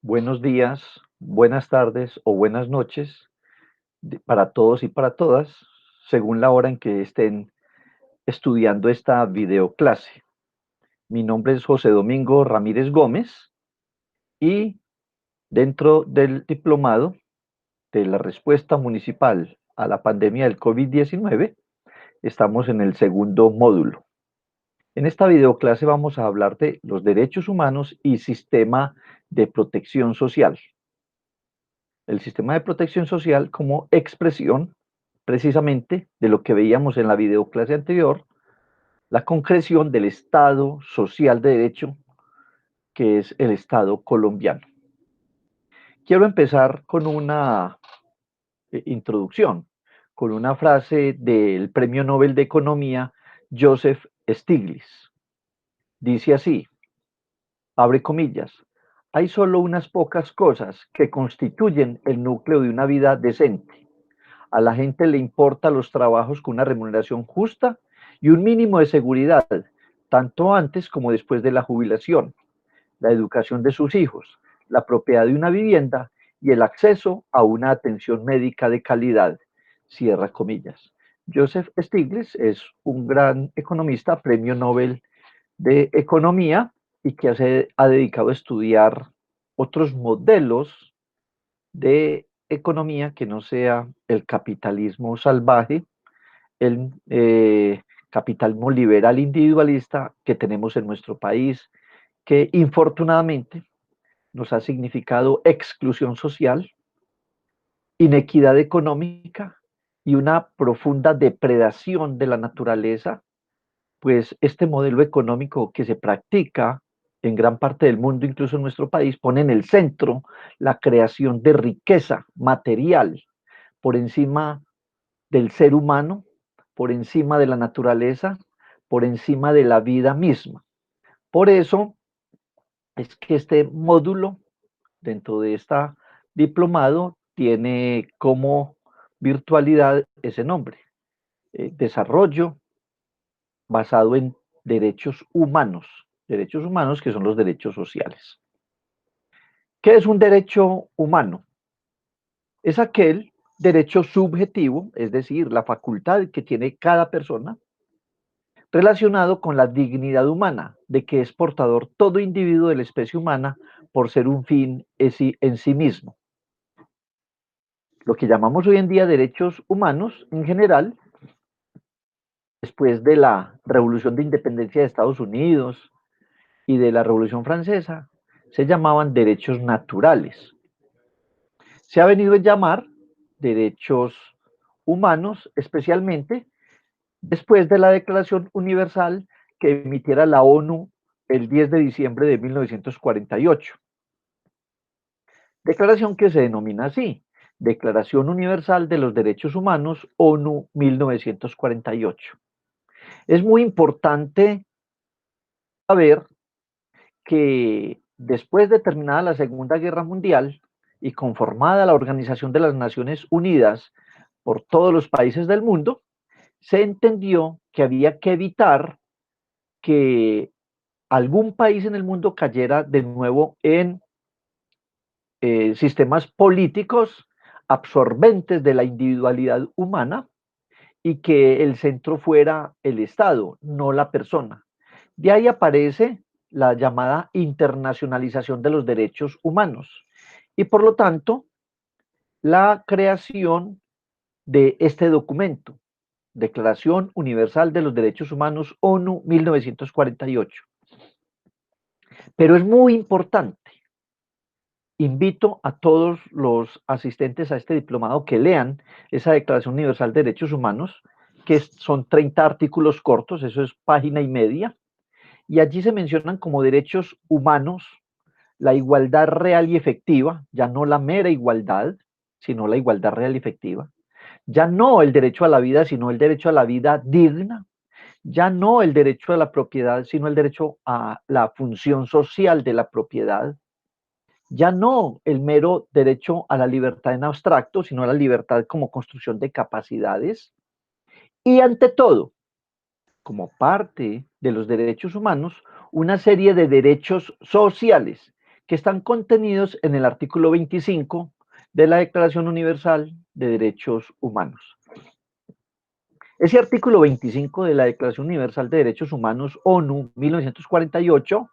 Buenos días, buenas tardes o buenas noches para todos y para todas, según la hora en que estén estudiando esta videoclase. Mi nombre es José Domingo Ramírez Gómez y dentro del diplomado de la respuesta municipal a la pandemia del COVID-19, estamos en el segundo módulo. En esta videoclase vamos a hablar de los derechos humanos y sistema de protección social. El sistema de protección social como expresión precisamente de lo que veíamos en la videoclase anterior, la concreción del Estado social de derecho, que es el Estado colombiano. Quiero empezar con una introducción, con una frase del Premio Nobel de Economía, Joseph Stiglitz. Dice así, abre comillas, hay solo unas pocas cosas que constituyen el núcleo de una vida decente. A la gente le importan los trabajos con una remuneración justa y un mínimo de seguridad, tanto antes como después de la jubilación, la educación de sus hijos, la propiedad de una vivienda y el acceso a una atención médica de calidad. Cierra comillas. Joseph Stiglitz es un gran economista, premio Nobel de Economía, y que se ha dedicado a estudiar otros modelos de economía que no sea el capitalismo salvaje, el capitalismo liberal individualista que tenemos en nuestro país, que infortunadamente nos ha significado exclusión social, inequidad económica y una profunda depredación de la naturaleza, pues este modelo económico que se practica en gran parte del mundo, incluso en nuestro país, pone en el centro la creación de riqueza material por encima del ser humano, por encima de la naturaleza, por encima de la vida misma. Por eso es que este módulo dentro de esta diplomado tiene como virtualidad ese nombre, desarrollo basado en derechos humanos que son los derechos sociales. ¿Qué es un derecho humano? Es aquel derecho subjetivo, es decir, la facultad que tiene cada persona relacionado con la dignidad humana, de que es portador todo individuo de la especie humana por ser un fin en sí mismo. Lo que llamamos hoy en día derechos humanos, en general, después de la Revolución de Independencia de Estados Unidos y de la Revolución Francesa, se llamaban derechos naturales. Se ha venido a llamar derechos humanos, especialmente después de la Declaración Universal que emitiera la ONU el 10 de diciembre de 1948. Declaración que se denomina así, Declaración Universal de los Derechos Humanos, ONU 1948. Es muy importante saber que después de terminada la Segunda Guerra Mundial y conformada la Organización de las Naciones Unidas por todos los países del mundo, se entendió que había que evitar que algún país en el mundo cayera de nuevo en sistemas políticos absorbentes de la individualidad humana y que el centro fuera el Estado, no la persona. De ahí aparece la llamada internacionalización de los derechos humanos y por lo tanto la creación de este documento, Declaración Universal de los Derechos Humanos, ONU 1948. Pero es muy importante. Invito a todos los asistentes a este diplomado que lean esa Declaración Universal de Derechos Humanos, que son 30 artículos cortos, eso es página y media, y allí se mencionan como derechos humanos la igualdad real y efectiva, ya no la mera igualdad, sino la igualdad real y efectiva, ya no el derecho a la vida, sino el derecho a la vida digna, ya no el derecho a la propiedad, sino el derecho a la función social de la propiedad, ya no el mero derecho a la libertad en abstracto, sino a la libertad como construcción de capacidades, y ante todo, como parte de los derechos humanos, una serie de derechos sociales que están contenidos en el artículo 25 de la Declaración Universal de Derechos Humanos. Ese artículo 25 de la Declaración Universal de Derechos Humanos, ONU 1948,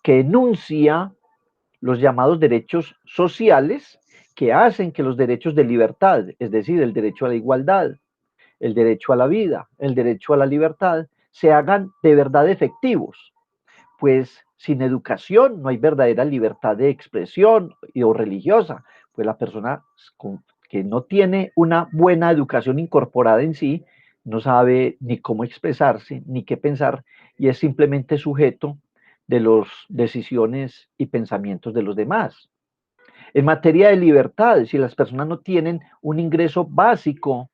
que enuncia los llamados derechos sociales que hacen que los derechos de libertad, es decir, el derecho a la igualdad, el derecho a la vida, el derecho a la libertad, se hagan de verdad efectivos. Pues sin educación no hay verdadera libertad de expresión o religiosa, pues la persona que no tiene una buena educación incorporada en sí, no sabe ni cómo expresarse, ni qué pensar, y es simplemente sujeto de las decisiones y pensamientos de los demás. En materia de libertad, si las personas no tienen un ingreso básico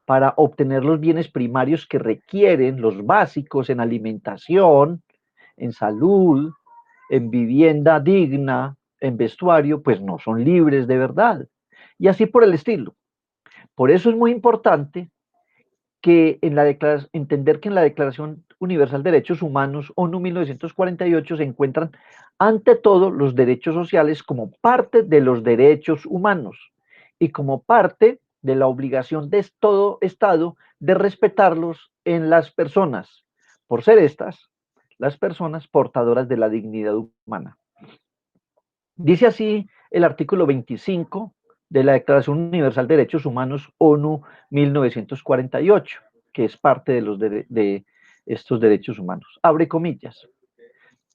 para obtener los bienes primarios que requieren, los básicos en alimentación, en salud, en vivienda digna, en vestuario, pues no son libres de verdad. Y así por el estilo. Por eso es muy importante que entender que en la Declaración Universal de Derechos Humanos, ONU 1948, se encuentran ante todo los derechos sociales como parte de los derechos humanos y como parte de la obligación de todo Estado de respetarlos en las personas, por ser estas las personas portadoras de la dignidad humana. Dice así el artículo 25 de la Declaración Universal de Derechos Humanos, ONU 1948, que es parte de estos derechos humanos. Abre comillas.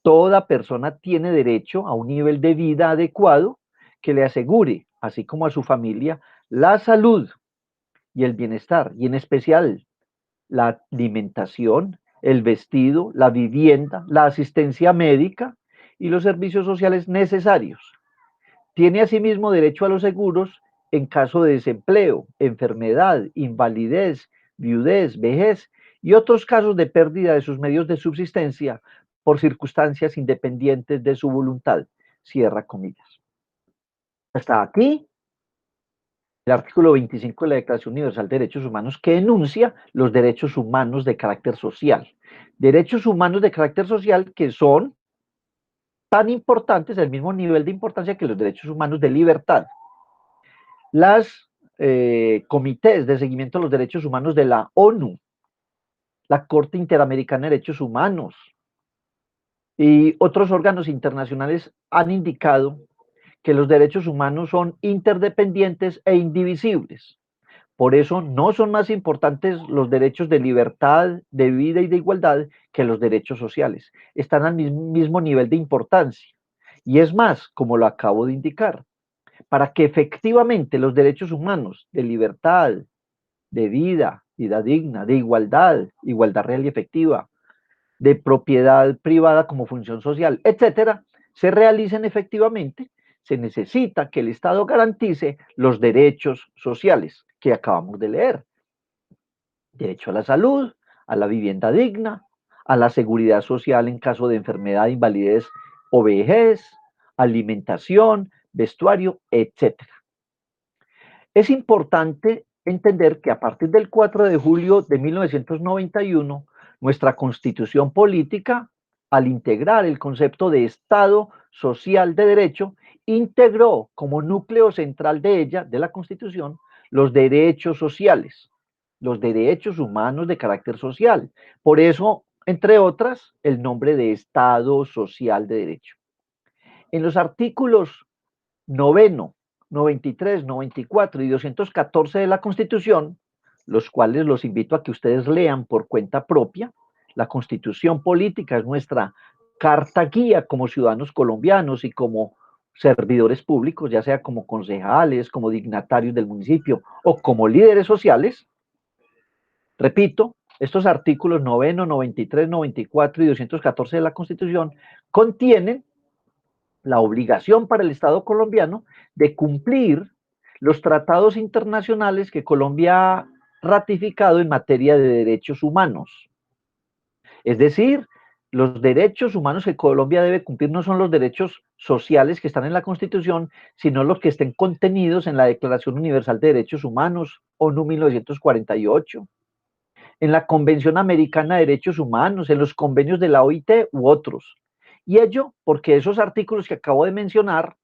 Toda persona tiene derecho a un nivel de vida adecuado que le asegure, así como a su familia, la salud y el bienestar, y en especial la alimentación, el vestido, la vivienda, la asistencia médica y los servicios sociales necesarios. Tiene asimismo derecho a los seguros en caso de desempleo, enfermedad, invalidez, viudez, vejez y otros casos de pérdida de sus medios de subsistencia por circunstancias independientes de su voluntad. Cierra comillas. Hasta aquí el artículo 25 de la Declaración Universal de Derechos Humanos, que enuncia los derechos humanos de carácter social. Derechos humanos de carácter social que son tan importantes, al mismo nivel de importancia que los derechos humanos de libertad. Las comités de seguimiento de los derechos humanos de la ONU, la Corte Interamericana de Derechos Humanos y otros órganos internacionales han indicado que los derechos humanos son interdependientes e indivisibles. Por eso no son más importantes los derechos de libertad, de vida y de igualdad que los derechos sociales. Están al mismo nivel de importancia. Y es más, como lo acabo de indicar, para que efectivamente los derechos humanos de libertad, de vida, vida digna, de igualdad, igualdad real y efectiva, de propiedad privada como función social, etcétera, se realicen efectivamente, se necesita que el Estado garantice los derechos sociales que acabamos de leer. Derecho a la salud, a la vivienda digna, a la seguridad social en caso de enfermedad, invalidez o vejez, alimentación, vestuario, etcétera. Es importante entender que a partir del 4 de julio de 1991, nuestra constitución política, al integrar el concepto de Estado social de derecho, integró como núcleo central de ella, de la constitución, los derechos sociales, los derechos humanos de carácter social. Por eso, entre otras, el nombre de Estado social de derecho. En los artículos noveno, 93, 94 y 214 de la Constitución, los cuales los invito a que ustedes lean por cuenta propia. La Constitución política es nuestra carta guía como ciudadanos colombianos y como servidores públicos, ya sea como concejales, como dignatarios del municipio o como líderes sociales. Repito, estos artículos noveno, 93, 94 y 214 de la Constitución contienen la obligación para el Estado colombiano de cumplir los tratados internacionales que Colombia ha ratificado en materia de derechos humanos. Es decir, los derechos humanos que Colombia debe cumplir no son los derechos sociales que están en la Constitución, sino los que estén contenidos en la Declaración Universal de Derechos Humanos, ONU 1948, en la Convención Americana de Derechos Humanos, en los convenios de la OIT u otros. Y ello porque esos artículos que acabo de mencionar,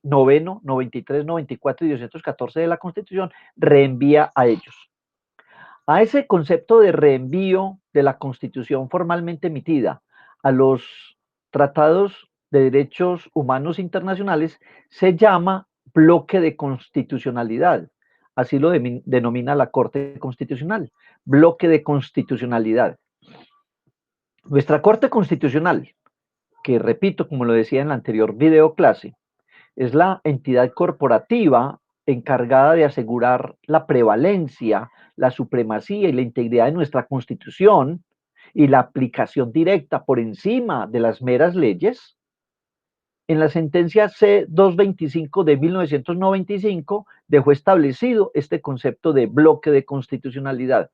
noveno, 93, 94 y 214 de la Constitución, reenvía a ellos. A ese concepto de reenvío de la Constitución formalmente emitida a los tratados de derechos humanos internacionales se llama bloque de constitucionalidad. Así lo denomina la Corte Constitucional, bloque de constitucionalidad. Nuestra Corte Constitucional, que repito, como lo decía en la anterior video clase, es la entidad corporativa encargada de asegurar la prevalencia, la supremacía y la integridad de nuestra Constitución y la aplicación directa por encima de las meras leyes. En la sentencia C-225 de 1995 dejó establecido este concepto de bloque de constitucionalidad.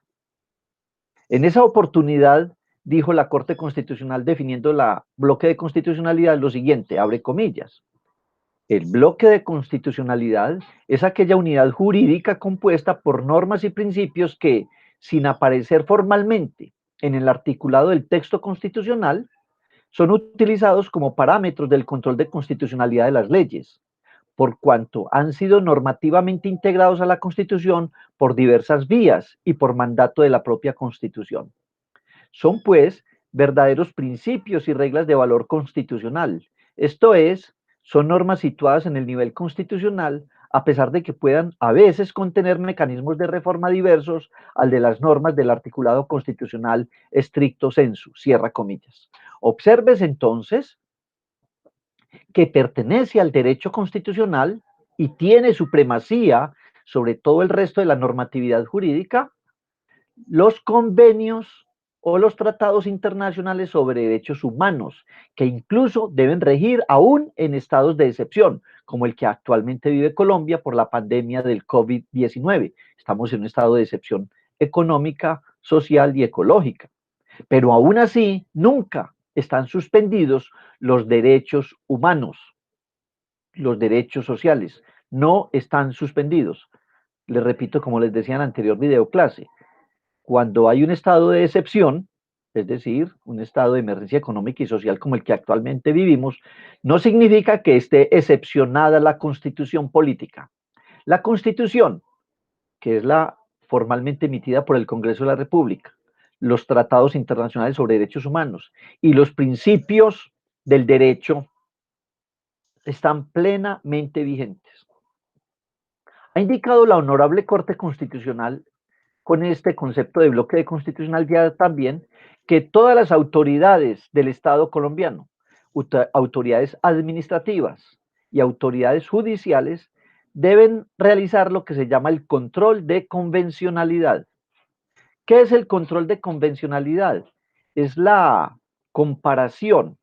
En esa oportunidad dijo la Corte Constitucional definiendo la bloque de constitucionalidad lo siguiente, abre comillas: el bloque de constitucionalidad es aquella unidad jurídica compuesta por normas y principios que, sin aparecer formalmente en el articulado del texto constitucional, son utilizados como parámetros del control de constitucionalidad de las leyes, por cuanto han sido normativamente integrados a la Constitución por diversas vías y por mandato de la propia Constitución. Son, pues, verdaderos principios y reglas de valor constitucional. Esto es, son normas situadas en el nivel constitucional, a pesar de que puedan a veces contener mecanismos de reforma diversos al de las normas del articulado constitucional estricto sensu, cierra comillas. Observes entonces que pertenece al derecho constitucional y tiene supremacía sobre todo el resto de la normatividad jurídica, los convenios o los tratados internacionales sobre derechos humanos, que incluso deben regir aún en estados de excepción, como el que actualmente vive Colombia por la pandemia del COVID-19. Estamos en un estado de excepción económica, social y ecológica. Pero aún así, nunca están suspendidos los derechos humanos, los derechos sociales, no están suspendidos. Les repito, como les decía en la anterior video clase, cuando hay un estado de excepción, es decir, un estado de emergencia económica y social como el que actualmente vivimos, no significa que esté excepcionada la constitución política. La constitución, que es la formalmente emitida por el Congreso de la República, los tratados internacionales sobre derechos humanos y los principios del derecho están plenamente vigentes. Ha indicado la Honorable Corte Constitucional con este concepto de bloque de constitucionalidad también que todas las autoridades del Estado colombiano, autoridades administrativas y autoridades judiciales, deben realizar lo que se llama el control de convencionalidad. ¿Qué es el control de convencionalidad? Es la comparación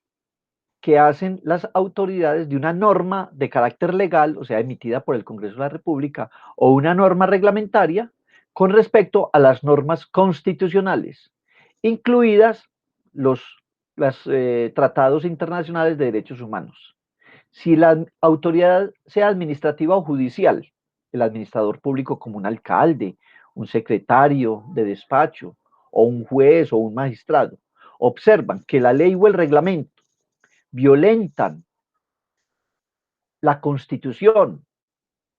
que hacen las autoridades de una norma de carácter legal, o sea, emitida por el Congreso de la República, o una norma reglamentaria, con respecto a las normas constitucionales, incluidas los tratados internacionales de derechos humanos. Si la autoridad sea administrativa o judicial, el administrador público como un alcalde, un secretario de despacho, o un juez o un magistrado, observan que la ley o el reglamento violentan la Constitución,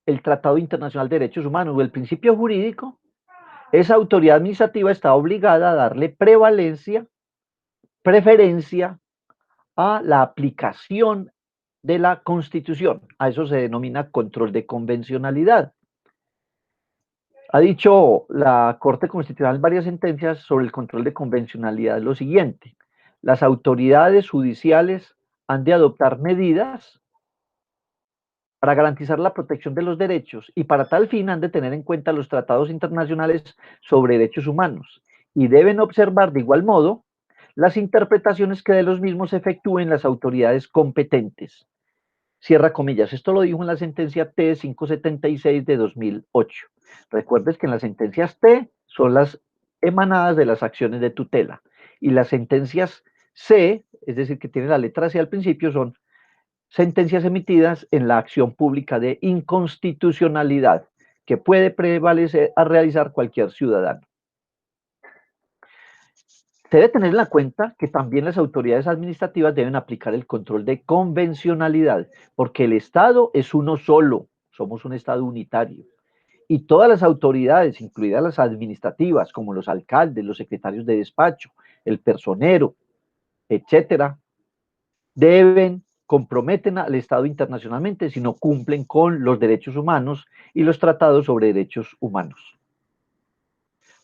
el Tratado Internacional de Derechos Humanos o el principio jurídico, esa autoridad administrativa está obligada a darle preferencia a la aplicación de la Constitución. A eso se denomina control de convencionalidad. Ha dicho la Corte Constitucional en varias sentencias sobre el control de convencionalidad lo siguiente: las autoridades judiciales han de adoptar medidas para garantizar la protección de los derechos y para tal fin han de tener en cuenta los tratados internacionales sobre derechos humanos y deben observar de igual modo las interpretaciones que de los mismos efectúen las autoridades competentes. Cierra comillas. Esto lo dijo en la sentencia T-576 de 2008. Recuerdes que en las sentencias T son las emanadas de las acciones de tutela y las sentencias C, es decir, que tienen la letra C al principio, son sentencias emitidas en la acción pública de inconstitucionalidad que puede prevalecer a realizar cualquier ciudadano. Se debe tener en la cuenta que también las autoridades administrativas deben aplicar el control de convencionalidad, porque el Estado es uno solo, somos un Estado unitario. Y todas las autoridades, incluidas las administrativas, como los alcaldes, los secretarios de despacho, el personero, etcétera, comprometen al Estado internacionalmente si no cumplen con los derechos humanos y los tratados sobre derechos humanos.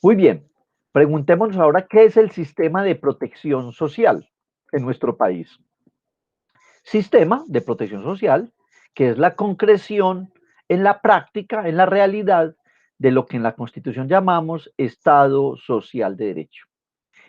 Muy bien, preguntémonos ahora qué es el sistema de protección social en nuestro país. Sistema de protección social, que es la concreción en la práctica, en la realidad, de lo que en la Constitución llamamos Estado Social de Derecho.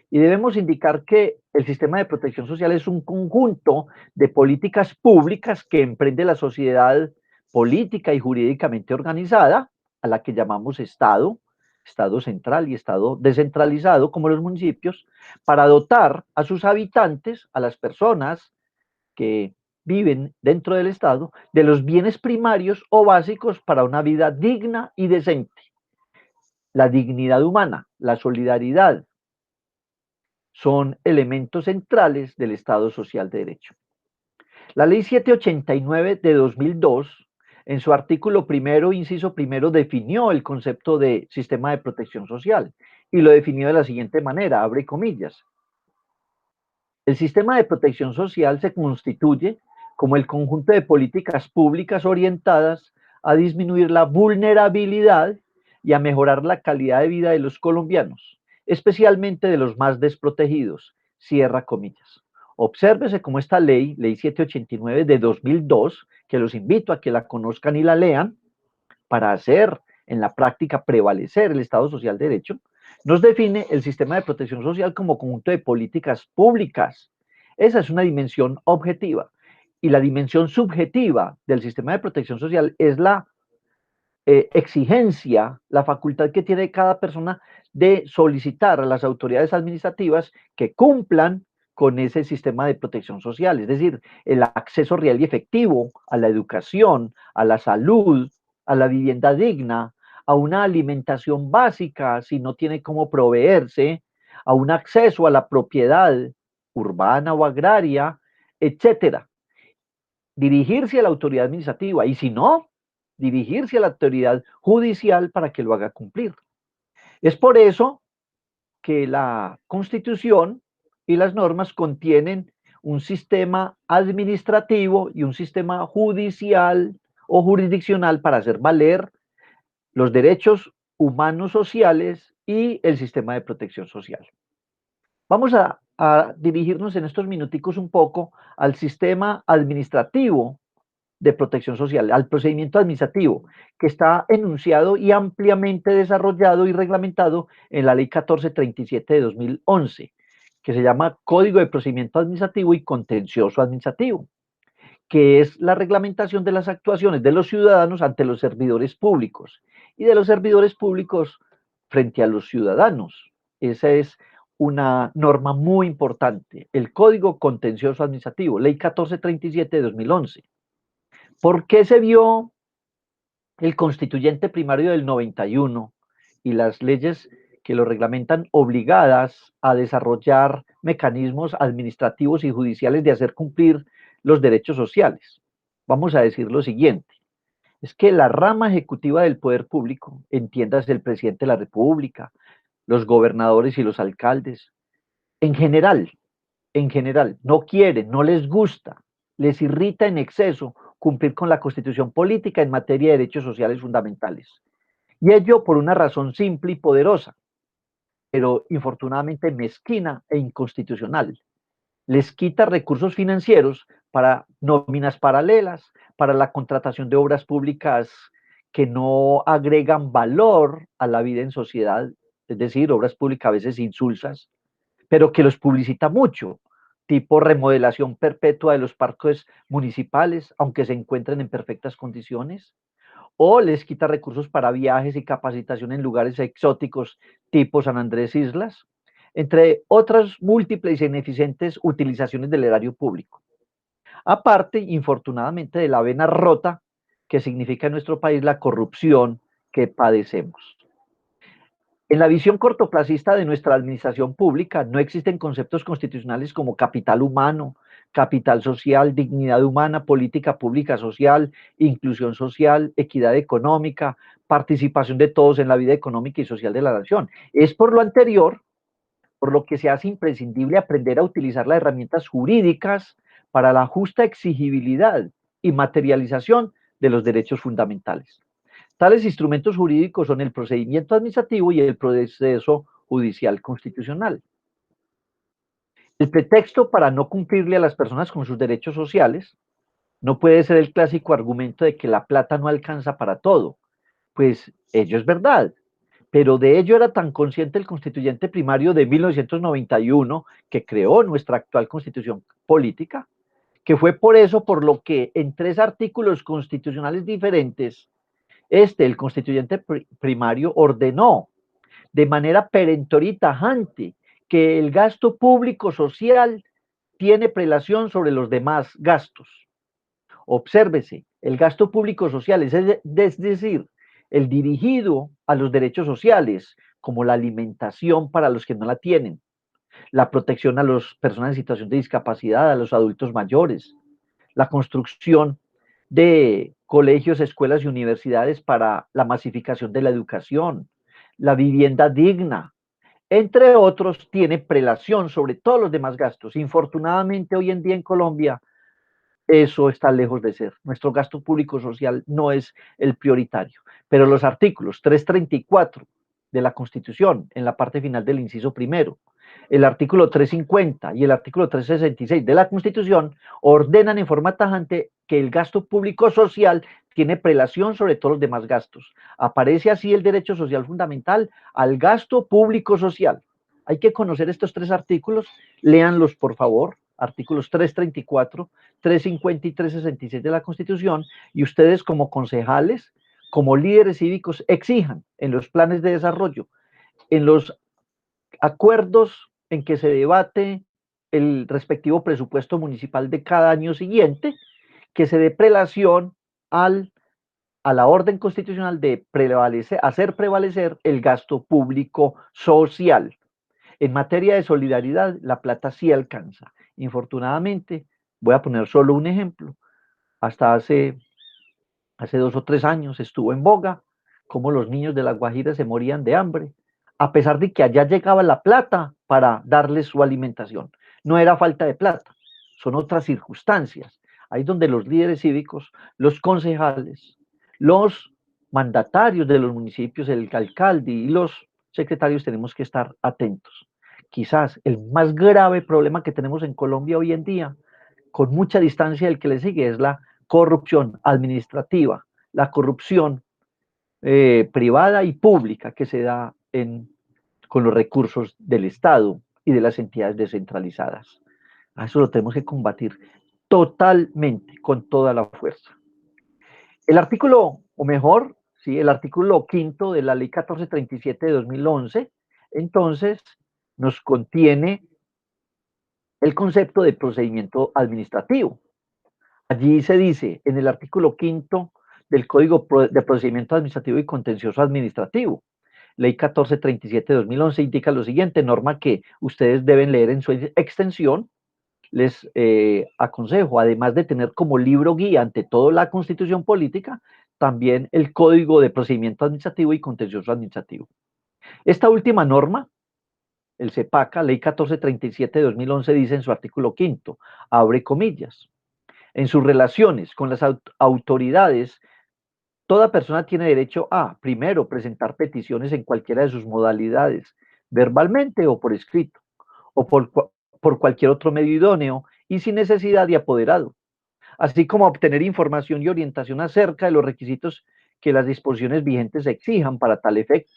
Y debemos indicar que el sistema de protección social es un conjunto de políticas públicas que emprende la sociedad política y jurídicamente organizada, a la que llamamos Estado, Estado central y Estado descentralizado, como los municipios, para dotar a sus habitantes, a las personas que viven dentro del Estado, de los bienes primarios o básicos para una vida digna y decente. La dignidad humana, la solidaridad, son elementos centrales del Estado Social de Derecho. La Ley 789 de 2002, en su artículo primero, inciso primero, definió el concepto de sistema de protección social y lo definió de la siguiente manera, abre comillas. El sistema de protección social se constituye como el conjunto de políticas públicas orientadas a disminuir la vulnerabilidad y a mejorar la calidad de vida de los colombianos, especialmente de los más desprotegidos. Cierra comillas. Obsérvese cómo esta ley, ley 789 de 2002, que los invito a que la conozcan y la lean, para hacer en la práctica prevalecer el Estado Social de Derecho, nos define el sistema de protección social como conjunto de políticas públicas. Esa es una dimensión objetiva. Y la dimensión subjetiva del sistema de protección social es la exigencia, la facultad que tiene cada persona de solicitar a las autoridades administrativas que cumplan con ese sistema de protección social, es decir, el acceso real y efectivo a la educación, a la salud, a la vivienda digna, a una alimentación básica si no tiene cómo proveerse, a un acceso a la propiedad urbana o agraria, etcétera. Dirigirse a la autoridad administrativa y si no, dirigirse a la autoridad judicial para que lo haga cumplir. Es por eso que la Constitución y las normas contienen un sistema administrativo y un sistema judicial o jurisdiccional para hacer valer los derechos humanos sociales y el sistema de protección social. Vamos a dirigirnos en estos minuticos un poco al sistema administrativo de protección social, al procedimiento administrativo, que está enunciado y ampliamente desarrollado y reglamentado en la Ley 1437 de 2011, que se llama Código de Procedimiento Administrativo y Contencioso Administrativo, que es la reglamentación de las actuaciones de los ciudadanos ante los servidores públicos y de los servidores públicos frente a los ciudadanos. Esa es una norma muy importante, el Código Contencioso Administrativo, Ley 1437 de 2011. ¿Por qué se vio el constituyente primario del 91 y las leyes que lo reglamentan obligadas a desarrollar mecanismos administrativos y judiciales de hacer cumplir los derechos sociales? Vamos a decir lo siguiente, es que la rama ejecutiva del poder público, entiéndase el presidente de la República, los gobernadores y los alcaldes, en general, no quieren, no les gusta, les irrita en exceso cumplir con la constitución política en materia de derechos sociales fundamentales. Y ello por una razón simple y poderosa, pero infortunadamente mezquina e inconstitucional. Les quita recursos financieros para nóminas paralelas, para la contratación de obras públicas que no agregan valor a la vida en sociedad, es decir, obras públicas a veces insulsas, pero que los publicita mucho, tipo remodelación perpetua de los parques municipales, aunque se encuentren en perfectas condiciones, o les quita recursos para viajes y capacitación en lugares exóticos tipo San Andrés Islas, entre otras múltiples e ineficientes utilizaciones del erario público. Aparte, infortunadamente, de la vena rota que significa en nuestro país la corrupción que padecemos. En la visión cortoplacista de nuestra administración pública no existen conceptos constitucionales como capital humano, capital social, dignidad humana, política pública social, inclusión social, equidad económica, participación de todos en la vida económica y social de la nación. Es por lo anterior, por lo que se hace imprescindible aprender a utilizar las herramientas jurídicas para la justa exigibilidad y materialización de los derechos fundamentales. Tales instrumentos jurídicos son el procedimiento administrativo y el proceso judicial constitucional. El pretexto para no cumplirle a las personas con sus derechos sociales no puede ser el clásico argumento de que la plata no alcanza para todo, pues ello es verdad, pero de ello era tan consciente el constituyente primario de 1991, que creó nuestra actual constitución política, que fue por eso por lo que en 3 artículos constitucionales diferentes, el constituyente primario ordenó de manera perentoria y tajante que el gasto público social tiene prelación sobre los demás gastos. Obsérvese, el gasto público social es decir, el dirigido a los derechos sociales, como la alimentación para los que no la tienen, la protección a las personas en situación de discapacidad, a los adultos mayores, la construcción de colegios, escuelas y universidades para la masificación de la educación, la vivienda digna, entre otros, tiene prelación sobre todos los demás gastos. Infortunadamente, hoy en día en Colombia, eso está lejos de ser. Nuestro gasto público social no es el prioritario. Pero los artículos 334 de la Constitución, en la parte final del inciso primero, el artículo 350 y el artículo 366 de la Constitución ordenan en forma tajante que el gasto público social tiene prelación sobre todos los demás gastos. Aparece así el derecho social fundamental al gasto público social. Hay que conocer estos 3 artículos, léanlos por favor, artículos 334, 350 y 366 de la Constitución, y ustedes como concejales, como líderes cívicos, exijan en los planes de desarrollo, en los acuerdos en que se debate el respectivo presupuesto municipal de cada año siguiente, que se dé prelación a la orden constitucional de hacer prevalecer el gasto público social. En materia de solidaridad, la plata sí alcanza. Infortunadamente, voy a poner solo un ejemplo. Hasta hace 2 o 3 años estuvo en boga cómo los niños de La Guajira se morían de hambre, a pesar de que allá llegaba la plata para darles su alimentación. No era falta de plata, son otras circunstancias. Ahí donde los líderes cívicos, los concejales, los mandatarios de los municipios, el alcalde y los secretarios tenemos que estar atentos. Quizás el más grave problema que tenemos en Colombia hoy en día, con mucha distancia del que le sigue, es la corrupción administrativa, la corrupción privada y pública que se da con los recursos del Estado y de las entidades descentralizadas. A eso lo tenemos que combatir totalmente, con toda la fuerza. El artículo, o mejor, sí, el artículo 5 de la ley 1437 de 2011, entonces, nos contiene el concepto de procedimiento administrativo. Allí se dice en el artículo 5 del Código de Procedimiento Administrativo y Contencioso Administrativo, Ley 1437 de 2011, indica lo siguiente, norma que ustedes deben leer en su extensión. Les aconsejo, además de tener como libro guía ante todo la Constitución Política, también el Código de Procedimiento Administrativo y Contencioso Administrativo. Esta última norma, el CEPACA, Ley 1437 de 2011, dice en su artículo 5, abre comillas, en sus relaciones con las autoridades, toda persona tiene derecho a, primero, presentar peticiones en cualquiera de sus modalidades, verbalmente o por escrito, o por cualquier otro medio idóneo y sin necesidad de apoderado, así como obtener información y orientación acerca de los requisitos que las disposiciones vigentes exijan para tal efecto.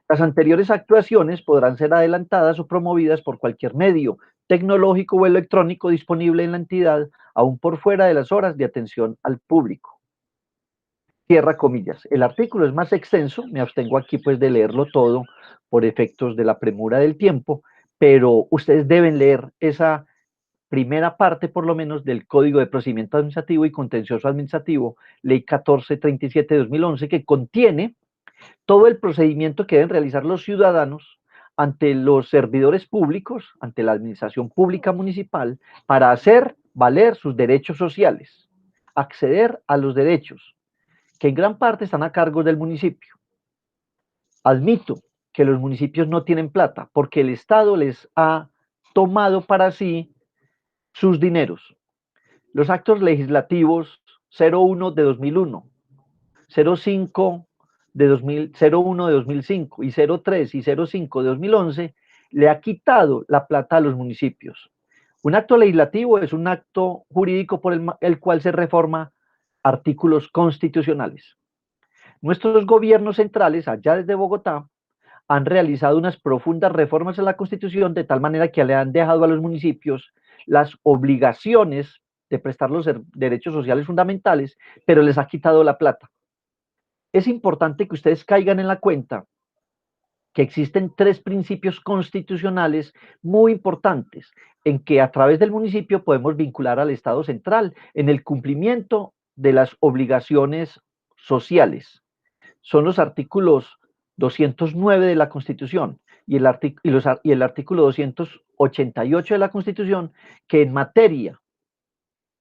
Las anteriores actuaciones podrán ser adelantadas o promovidas por cualquier medio tecnológico o electrónico disponible en la entidad, aún por fuera de las horas de atención al público. Cierra comillas. El artículo es más extenso, me abstengo aquí pues de leerlo todo por efectos de la premura del tiempo, pero ustedes deben leer esa primera parte por lo menos del Código de Procedimiento Administrativo y Contencioso Administrativo, Ley 1437 de 2011, que contiene todo el procedimiento que deben realizar los ciudadanos ante los servidores públicos, ante la administración pública municipal, para hacer valer sus derechos sociales, acceder a los derechos, que en gran parte están a cargo del municipio. Admito que los municipios no tienen plata porque el Estado les ha tomado para sí sus dineros. Los actos legislativos 01 de 2001, 05 de 2000, 01 de 2005 y 03 y 05 de 2011 le ha quitado la plata a los municipios. Un acto legislativo es un acto jurídico por el cual se reforma artículos constitucionales. Nuestros gobiernos centrales, allá desde Bogotá, han realizado unas profundas reformas en la Constitución de tal manera que le han dejado a los municipios las obligaciones de prestar los derechos sociales fundamentales, pero les ha quitado la plata. Es importante que ustedes caigan en la cuenta que existen tres principios constitucionales muy importantes en que a través del municipio podemos vincular al Estado central en el cumplimiento de las obligaciones sociales. Son los artículos 209 de la Constitución y el artículo 288 de la Constitución, que en materia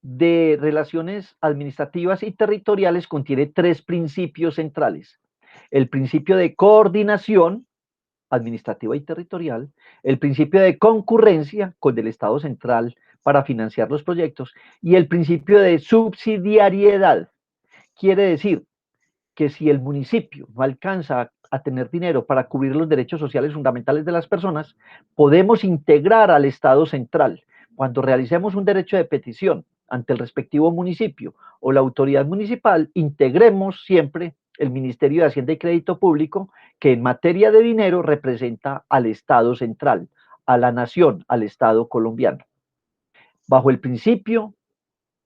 de relaciones administrativas y territoriales contiene tres principios centrales. El principio de coordinación administrativa y territorial, el principio de concurrencia con el Estado central para financiar los proyectos y el principio de subsidiariedad. Quiere decir que si el municipio no alcanza a tener dinero para cubrir los derechos sociales fundamentales de las personas, podemos integrar al Estado central. Cuando realicemos un derecho de petición ante el respectivo municipio o la autoridad municipal, integremos siempre el Ministerio de Hacienda y Crédito Público, que en materia de dinero representa al Estado central, a la nación, al Estado colombiano. Bajo el principio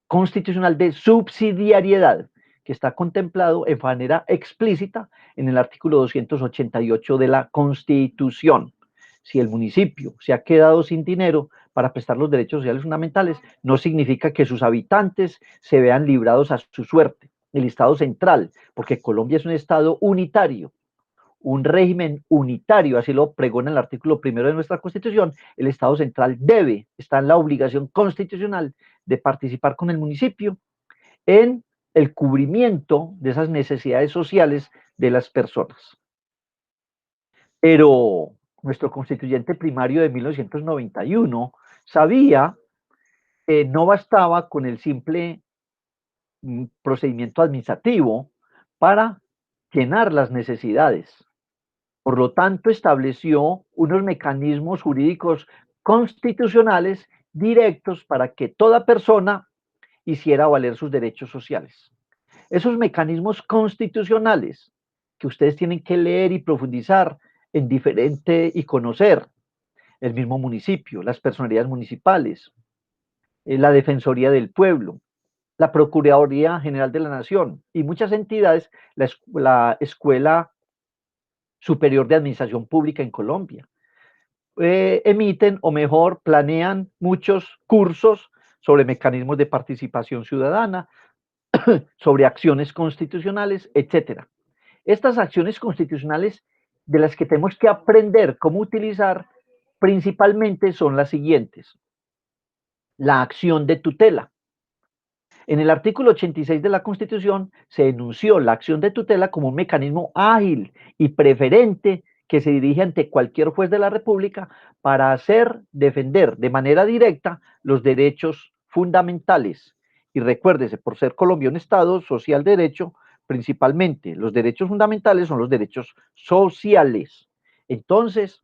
constitucional de subsidiariedad, que está contemplado en manera explícita en el artículo 288 de la Constitución. Si el municipio se ha quedado sin dinero para prestar los derechos sociales fundamentales, no significa que sus habitantes se vean librados a su suerte. El Estado central, porque Colombia es un Estado unitario, un régimen unitario, así lo pregona el artículo primero de nuestra Constitución, el Estado central está en la obligación constitucional de participar con el municipio en el cubrimiento de esas necesidades sociales de las personas. Pero nuestro constituyente primario de 1991 sabía que no bastaba con el simple procedimiento administrativo para llenar las necesidades. Por lo tanto, estableció unos mecanismos jurídicos constitucionales directos para que toda persona hiciera valer sus derechos sociales. Esos mecanismos constitucionales que ustedes tienen que leer y profundizar en diferente y conocer el mismo municipio, las personalidades municipales, la Defensoría del Pueblo, la Procuraduría General de la Nación y muchas entidades, la Escuela Superior de Administración Pública en Colombia, emiten o mejor planean muchos cursos sobre mecanismos de participación ciudadana, sobre acciones constitucionales, etcétera. Estas acciones constitucionales de las que tenemos que aprender cómo utilizar principalmente son las siguientes. La acción de tutela. En el artículo 86 de la Constitución se enunció la acción de tutela como un mecanismo ágil y preferente que se dirige ante cualquier juez de la República para hacer defender de manera directa los derechos fundamentales. Y recuérdese, por ser Colombia un Estado social de derecho, principalmente los derechos fundamentales son los derechos sociales. Entonces,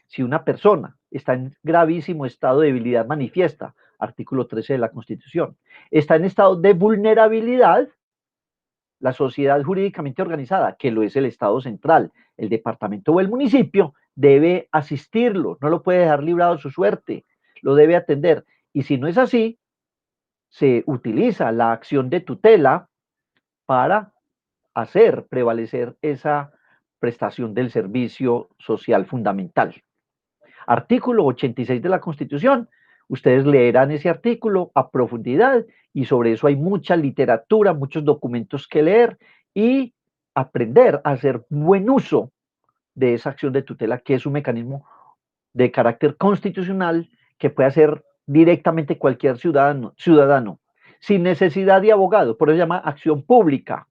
si una persona está en gravísimo estado de debilidad manifiesta, artículo 13 de la Constitución, está en estado de vulnerabilidad, la sociedad jurídicamente organizada, que lo es el Estado central, el departamento o el municipio, debe asistirlo, no lo puede dejar librado a su suerte, lo debe atender. Y si no es así, se utiliza la acción de tutela para hacer prevalecer esa prestación del servicio social fundamental. Artículo 86 de la Constitución. Ustedes leerán ese artículo a profundidad y sobre eso hay mucha literatura, muchos documentos que leer y aprender a hacer buen uso de esa acción de tutela, que es un mecanismo de carácter constitucional que puede hacer directamente cualquier ciudadano sin necesidad de abogado. Por eso se llama acción pública,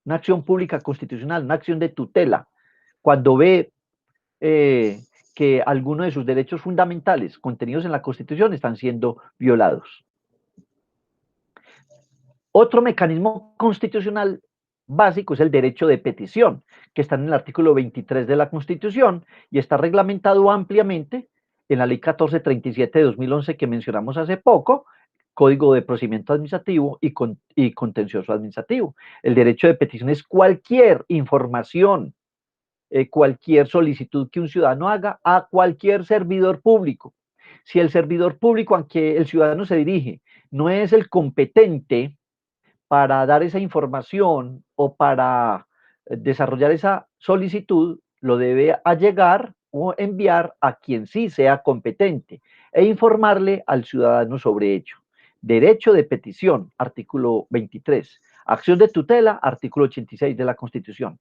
una acción pública constitucional, una acción de tutela. Cuando ve que algunos de sus derechos fundamentales contenidos en la Constitución están siendo violados. Otro mecanismo constitucional básico es el derecho de petición, que está en el artículo 23 de la Constitución y está reglamentado ampliamente en la Ley 1437 de 2011 que mencionamos hace poco, Código de Procedimiento Administrativo y Contencioso Administrativo. El derecho de petición es cualquier información, cualquier solicitud que un ciudadano haga a cualquier servidor público. Si el servidor público al que el ciudadano se dirige no es el competente para dar esa información o para desarrollar esa solicitud, lo debe allegar o enviar a quien sí sea competente e informarle al ciudadano sobre ello. Derecho de petición, artículo 23. Acción de tutela, artículo 86 de la Constitución.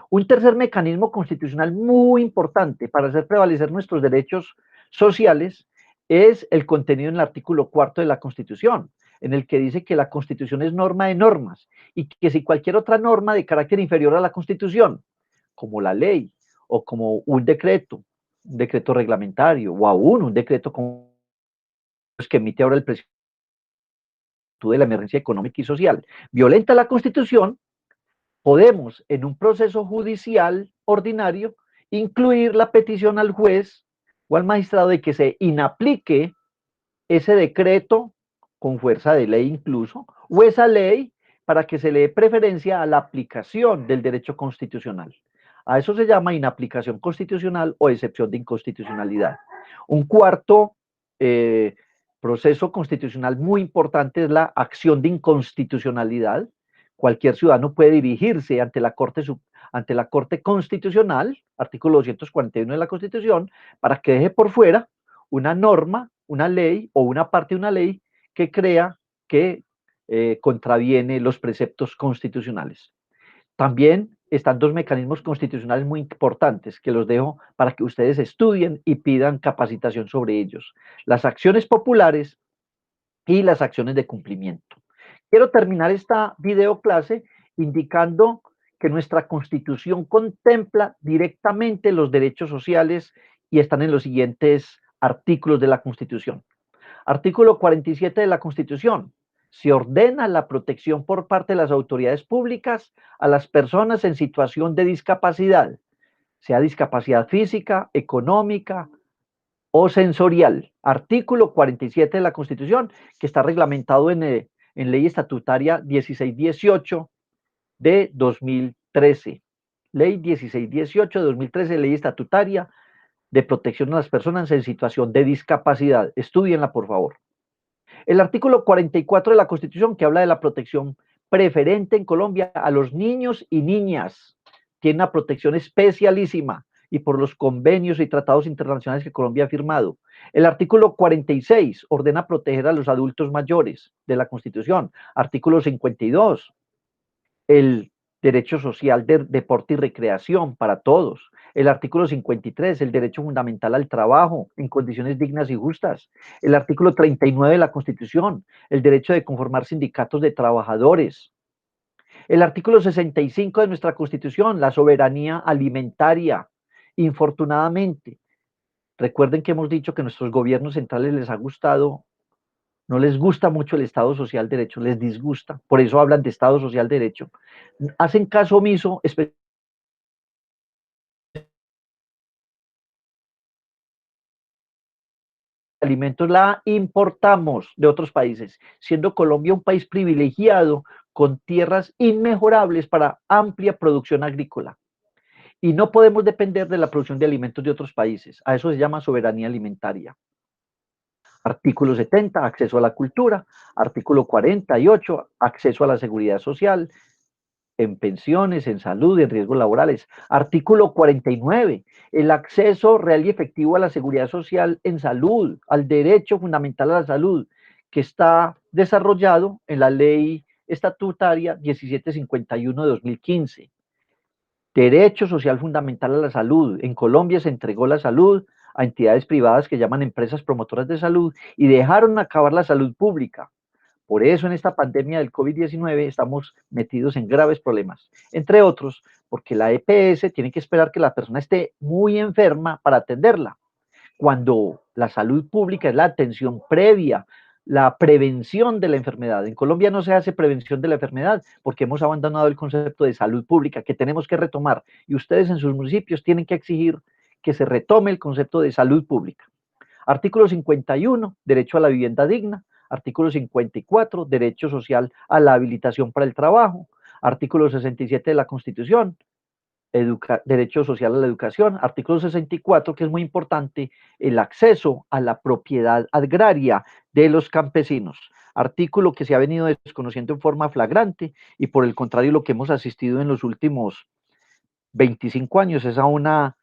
Un tercer mecanismo constitucional muy importante para hacer prevalecer nuestros derechos sociales es el contenido en el artículo 4 de la Constitución, en el que dice que la Constitución es norma de normas y que si cualquier otra norma de carácter inferior a la Constitución, como la ley o como un decreto reglamentario o aún un decreto como que emite ahora el presidente de la emergencia económica y social, violenta la Constitución, podemos, en un proceso judicial ordinario, incluir la petición al juez o al magistrado de que se inaplique ese decreto con fuerza de ley incluso, o esa ley para que se le dé preferencia a la aplicación del derecho constitucional. A eso se llama inaplicación constitucional o excepción de inconstitucionalidad. Un cuarto proceso constitucional muy importante es la acción de inconstitucionalidad. Cualquier ciudadano puede dirigirse ante la Corte Constitucional, artículo 241 de la Constitución, para que deje por fuera una norma, una ley o una parte de una ley que crea que contraviene los preceptos constitucionales. También están dos mecanismos constitucionales muy importantes que los dejo para que ustedes estudien y pidan capacitación sobre ellos. Las acciones populares y las acciones de cumplimiento. Quiero terminar esta video clase indicando que nuestra Constitución contempla directamente los derechos sociales y están en los siguientes artículos de la Constitución. Artículo 47 de la Constitución. Se ordena la protección por parte de las autoridades públicas a las personas en situación de discapacidad, sea discapacidad física, económica o sensorial. Artículo 47 de la Constitución, que está reglamentado en Ley Estatutaria 1618 de 2013. Ley 1618 de 2013, Ley Estatutaria de Protección a las Personas en Situación de Discapacidad. Estudienla, por favor. El artículo 44 de la Constitución, que habla de la protección preferente en Colombia a los niños y niñas, tiene una protección especialísima y por los convenios y tratados internacionales que Colombia ha firmado. El artículo 46 ordena proteger a los adultos mayores de la Constitución. Artículo 52, el derecho social de deporte y recreación para todos. El artículo 53, el derecho fundamental al trabajo en condiciones dignas y justas. El artículo 39 de la Constitución, el derecho de conformar sindicatos de trabajadores. El artículo 65 de nuestra Constitución, la soberanía alimentaria. Infortunadamente, recuerden que hemos dicho que a nuestros gobiernos centrales les ha gustado, no les gusta mucho el Estado Social de Derecho, les disgusta, por eso hablan de Estado Social de Derecho. Hacen caso omiso, alimentos la importamos de otros países, siendo Colombia un país privilegiado con tierras inmejorables para amplia producción agrícola. Y no podemos depender de la producción de alimentos de otros países. A eso se llama soberanía alimentaria. Artículo 70, acceso a la cultura. Artículo 48, acceso a la seguridad social, en pensiones, en salud, en riesgos laborales. Artículo 49, el acceso real y efectivo a la seguridad social en salud, al derecho fundamental a la salud, que está desarrollado en la ley estatutaria 1751 de 2015. Derecho social fundamental a la salud. En Colombia se entregó la salud a entidades privadas que llaman empresas promotoras de salud y dejaron acabar la salud pública. Por eso en esta pandemia del COVID-19 estamos metidos en graves problemas, entre otros, porque la EPS tiene que esperar que la persona esté muy enferma para atenderla, cuando la salud pública es la atención previa, la prevención de la enfermedad. En Colombia no se hace prevención de la enfermedad porque hemos abandonado el concepto de salud pública que tenemos que retomar, y ustedes en sus municipios tienen que exigir que se retome el concepto de salud pública. Artículo 51, derecho a la vivienda digna. Artículo 54, derecho social a la habilitación para el trabajo. Artículo 67 de la Constitución, derecho social a la educación. Artículo 64, que es muy importante, el acceso a la propiedad agraria de los campesinos. Artículo que se ha venido desconociendo en forma flagrante, y por el contrario lo que hemos asistido en los últimos 25 años es a una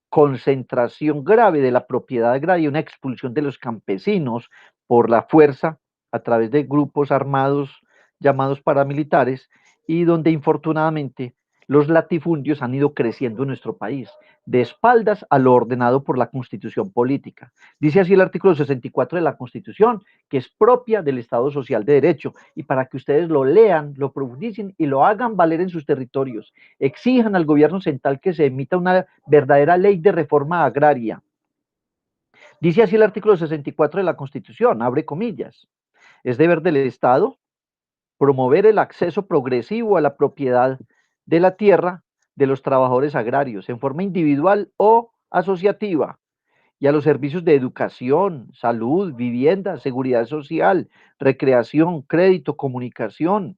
concentración grave de la propiedad agraria, una expulsión de los campesinos por la fuerza a través de grupos armados llamados paramilitares, y donde infortunadamente los latifundios han ido creciendo en nuestro país, de espaldas a lo ordenado por la Constitución política. Dice así el artículo 64 de la Constitución, que es propia del Estado Social de Derecho, y para que ustedes lo lean, lo profundicen y lo hagan valer en sus territorios, exijan al gobierno central que se emita una verdadera ley de reforma agraria. Dice así el artículo 64 de la Constitución, abre comillas: es deber del Estado promover el acceso progresivo a la propiedad de la tierra de los trabajadores agrarios en forma individual o asociativa, y a los servicios de educación, salud, vivienda, seguridad social, recreación, crédito, comunicación,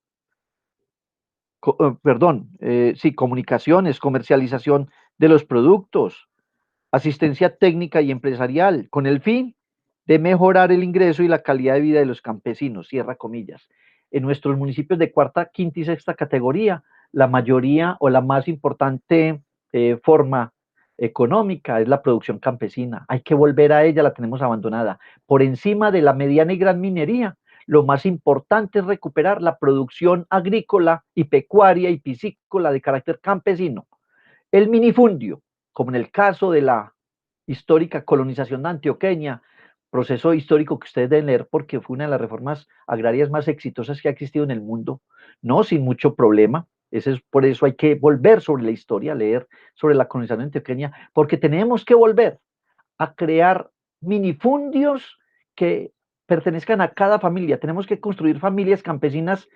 sí, comunicaciones, comercialización de los productos, asistencia técnica y empresarial, con el fin de mejorar el ingreso y la calidad de vida de los campesinos, cierra comillas. En nuestros municipios de cuarta, quinta y sexta categoría, la mayoría o la más importante forma económica es la producción campesina. Hay que volver a ella, la tenemos abandonada. Por encima de la mediana y gran minería, lo más importante es recuperar la producción agrícola y pecuaria y piscícola de carácter campesino. El minifundio, como en el caso de la histórica colonización antioqueña, proceso histórico que ustedes deben leer porque fue una de las reformas agrarias más exitosas que ha existido en el mundo, no sin mucho problema. Por eso hay que volver sobre la historia, leer sobre la colonización antioqueña, porque tenemos que volver a crear minifundios que pertenezcan a cada familia. Tenemos que construir familias campesinas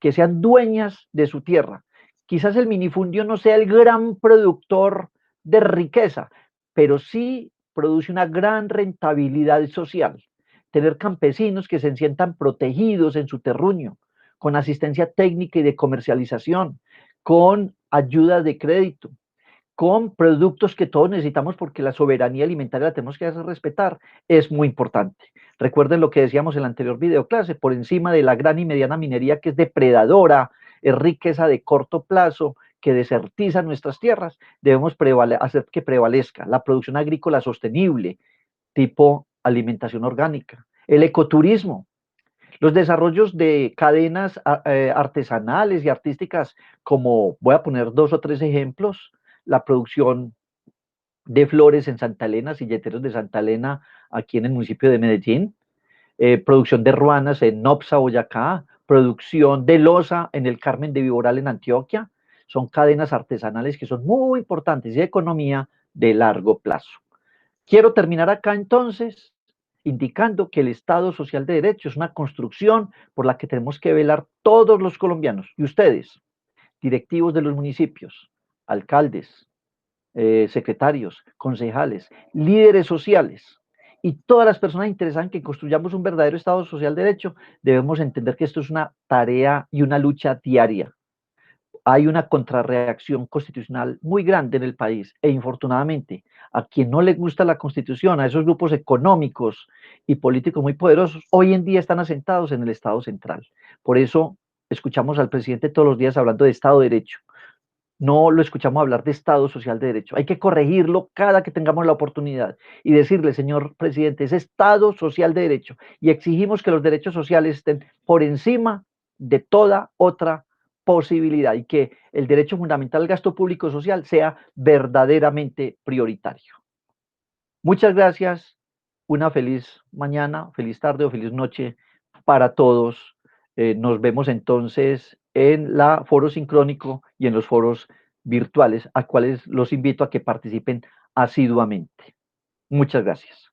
que sean dueñas de su tierra. Quizás el minifundio no sea el gran productor de riqueza, pero sí produce una gran rentabilidad social. Tener campesinos que se sientan protegidos en su terruño, con asistencia técnica y de comercialización, con ayuda de crédito, con productos que todos necesitamos porque la soberanía alimentaria la tenemos que hacer respetar, es muy importante. Recuerden lo que decíamos en la anterior videoclase, por encima de la gran y mediana minería que es depredadora, es riqueza de corto plazo, que desertiza nuestras tierras, debemos hacer que prevalezca la producción agrícola sostenible, tipo alimentación orgánica, el ecoturismo, los desarrollos de cadenas artesanales y artísticas, como voy a poner dos o tres ejemplos: la producción de flores en Santa Elena, silleteros de Santa Elena, aquí en el municipio de Medellín, producción de ruanas en Nopsa, Boyacá, producción de loza en el Carmen de Viboral, en Antioquia. Son cadenas artesanales que son muy importantes y economía de largo plazo. Quiero terminar acá entonces indicando que el Estado Social de Derecho es una construcción por la que tenemos que velar todos los colombianos, y ustedes, directivos de los municipios, alcaldes, secretarios, concejales, líderes sociales y todas las personas interesadas en que construyamos un verdadero Estado Social de Derecho, debemos entender que esto es una tarea y una lucha diaria. Hay una contrarreacción constitucional muy grande en el país, e infortunadamente a quien no le gusta la Constitución, a esos grupos económicos y políticos muy poderosos, hoy en día están asentados en el Estado central. Por eso escuchamos al presidente todos los días hablando de Estado de Derecho. No lo escuchamos hablar de Estado Social de Derecho. Hay que corregirlo cada que tengamos la oportunidad y decirle: señor presidente, es Estado Social de Derecho, y exigimos que los derechos sociales estén por encima de toda otra posibilidad y que el derecho fundamental al gasto público social sea verdaderamente prioritario. Muchas gracias, una feliz mañana, feliz tarde o feliz noche para todos. Nos vemos entonces en la foro sincrónico y en los foros virtuales, a cuales los invito a que participen asiduamente. Muchas gracias.